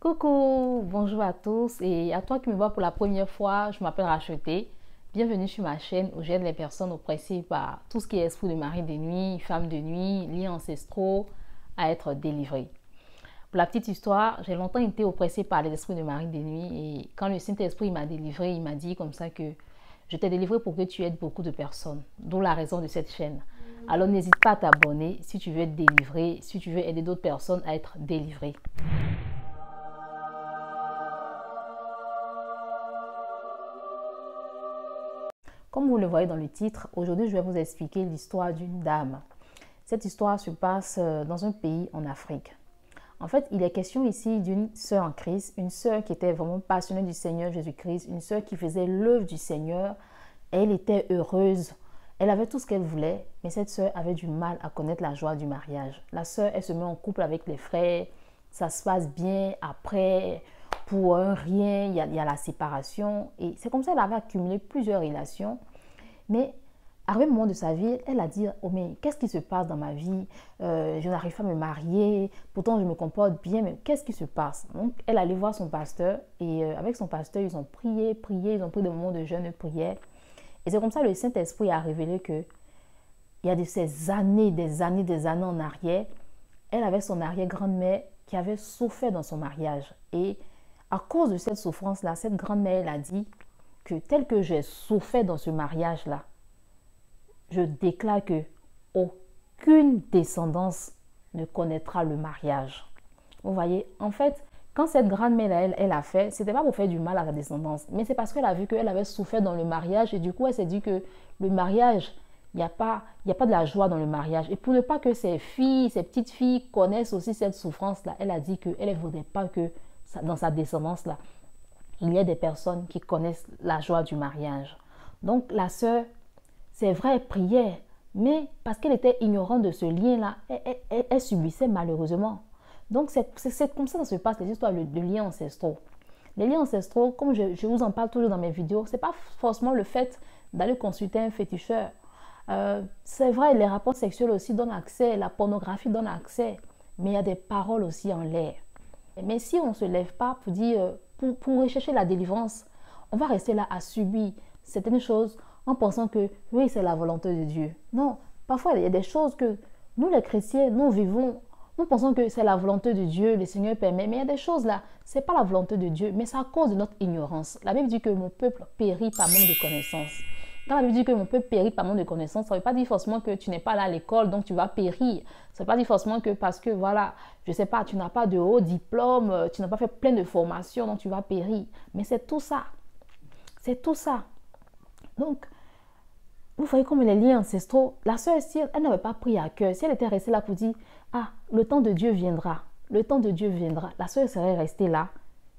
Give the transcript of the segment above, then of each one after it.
Coucou, bonjour à tous et à toi qui me vois pour la première fois, je m'appelle Racheté. Bienvenue sur ma chaîne où j'aide les personnes oppressées par tout ce qui est esprit de mari de nuit, femme de nuit, liens ancestraux à être délivrées. Pour la petite histoire, j'ai longtemps été oppressée par les esprits de mari de nuit et quand le Saint-Esprit m'a délivrée, il m'a dit comme ça que je t'ai délivré pour que tu aides beaucoup de personnes, d'où la raison de cette chaîne. Alors n'hésite pas à t'abonner si tu veux être délivré, si tu veux aider d'autres personnes à être délivrées. Comme vous le voyez dans le titre, aujourd'hui je vais vous expliquer l'histoire d'une dame. Cette histoire se passe dans un pays en Afrique. En fait, il est question ici d'une sœur en Christ, une sœur qui était vraiment passionnée du Seigneur Jésus-Christ, une sœur qui faisait l'œuvre du Seigneur. Elle était heureuse, elle avait tout ce qu'elle voulait, mais cette sœur avait du mal à connaître la joie du mariage. La sœur, elle se met en couple avec les frères, ça se passe bien, après, pour un rien, il y a la séparation. Et c'est comme ça qu'elle avait accumulé plusieurs relations. Mais arrivé le moment de sa vie, elle a dit, oh mais qu'est-ce qui se passe dans ma vie? Je n'arrive pas à me marier, pourtant je me comporte bien, mais qu'est-ce qui se passe? Donc elle allait voir son pasteur et avec son pasteur, ils ont prié, ils ont pris des moments de jeûne, de prière. Et c'est comme ça que le Saint-Esprit a révélé que il y a de ces années, des années en arrière, elle avait son arrière-grand-mère qui avait souffert dans son mariage. Et à cause de cette souffrance-là, cette grand-mère, elle a dit que tel que j'ai souffert dans ce mariage-là, je déclare que aucune descendance ne connaîtra le mariage. Vous voyez, en fait, quand cette grand-mère, elle a fait, c'était pas pour faire du mal à la descendance, mais c'est parce qu'elle a vu qu'elle avait souffert dans le mariage et du coup, elle s'est dit que le mariage, il n'y a pas de la joie dans le mariage. Et pour ne pas que ses filles, ses petites filles connaissent aussi cette souffrance-là, elle a dit qu'elle ne voudrait pas que dans sa descendance-là, il y a des personnes qui connaissent la joie du mariage. Donc la sœur, c'est vrai, elle priait, mais parce qu'elle était ignorante de ce lien-là, elle subissait malheureusement. Donc c'est comme ça que ça se passe, les histoires de liens ancestraux. Les liens ancestraux, comme je vous en parle toujours dans mes vidéos, ce n'est pas forcément le fait d'aller consulter un féticheur. C'est vrai, les rapports sexuels aussi donnent accès, la pornographie donne accès, mais il y a des paroles aussi en l'air. Mais si on ne se lève pas pour dire, pour rechercher la délivrance, on va rester là à subir certaines choses en pensant que oui, c'est la volonté de Dieu. Non, parfois il y a des choses que nous les chrétiens, nous vivons, nous pensons que c'est la volonté de Dieu, le Seigneur permet, mais il y a des choses là, ce n'est pas la volonté de Dieu, mais c'est à cause de notre ignorance. La Bible dit que mon peuple périt par manque de connaissance. Quand la Bible dit que mon peuple périt par manque de connaissance, ça ne veut pas dire forcément que tu n'es pas là à l'école, donc tu vas périr. Ça ne veut pas dire forcément que parce que, voilà, je ne sais pas, tu n'as pas de haut diplôme, tu n'as pas fait plein de formations, donc tu vas périr. Mais c'est tout ça. C'est tout ça. Donc, vous voyez comme les liens ancestraux, la sœur, si elle n'avait pas pris à cœur, si elle était restée là pour dire, ah, le temps de Dieu viendra, le temps de Dieu viendra, la sœur serait restée là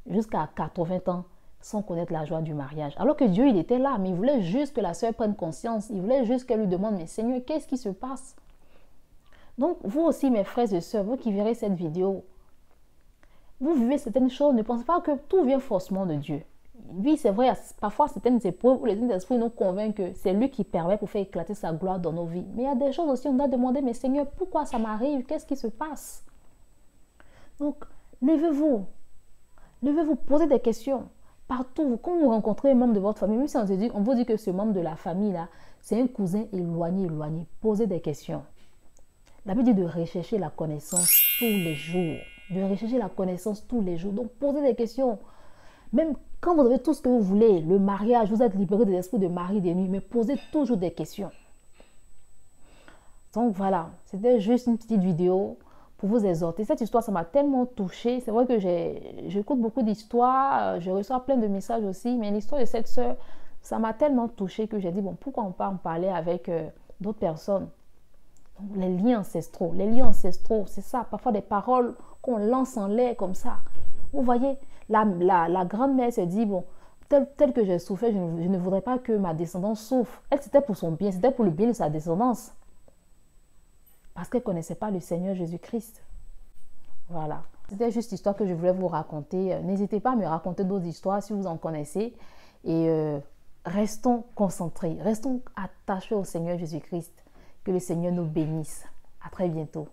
jusqu'à 80 ans sans connaître la joie du mariage. Alors que Dieu, il était là, mais il voulait juste que la sœur prenne conscience, il voulait juste qu'elle lui demande, mais Seigneur, qu'est-ce qui se passe? Donc, vous aussi, mes frères et sœurs, vous qui verrez cette vidéo, vous vivez certaines choses, ne pensez pas que tout vient forcément de Dieu. Oui, c'est vrai, parfois certaines épreuves où les esprits nous convainquent que c'est lui qui permet pour faire éclater sa gloire dans nos vies. Mais il y a des choses aussi, on doit demander, mais Seigneur, pourquoi ça m'arrive? Qu'est-ce qui se passe? Donc, levez-vous. Levez-vous, posez des questions. Partout, quand vous rencontrez un membre de votre famille, même si on vous dit que ce membre de la famille, là, c'est un cousin éloigné, posez des questions. La Bible dit de rechercher la connaissance tous les jours. De rechercher la connaissance tous les jours. Donc, posez des questions. Même quand vous avez tout ce que vous voulez, le mariage, vous êtes libéré de l'esprit de mari des nuits, mais posez toujours des questions. Donc voilà, c'était juste une petite vidéo pour vous exhorter. Cette histoire, ça m'a tellement touchée. C'est vrai que j'écoute beaucoup d'histoires, je reçois plein de messages aussi, mais l'histoire de cette sœur, ça m'a tellement touchée que j'ai dit, bon, pourquoi on pas en parler avec d'autres personnes? Donc, les liens ancestraux, c'est ça. Parfois des paroles qu'on lance en l'air comme ça. Vous voyez, la grand-mère se dit, bon, tel que j'ai souffert, je ne voudrais pas que ma descendance souffre. Elle, c'était pour son bien, c'était pour le bien de sa descendance. Parce qu'elle ne connaissait pas le Seigneur Jésus-Christ. Voilà. C'était juste l'histoire que je voulais vous raconter. N'hésitez pas à me raconter d'autres histoires si vous en connaissez. Et restons concentrés, restons attachés au Seigneur Jésus-Christ. Que le Seigneur nous bénisse. À très bientôt.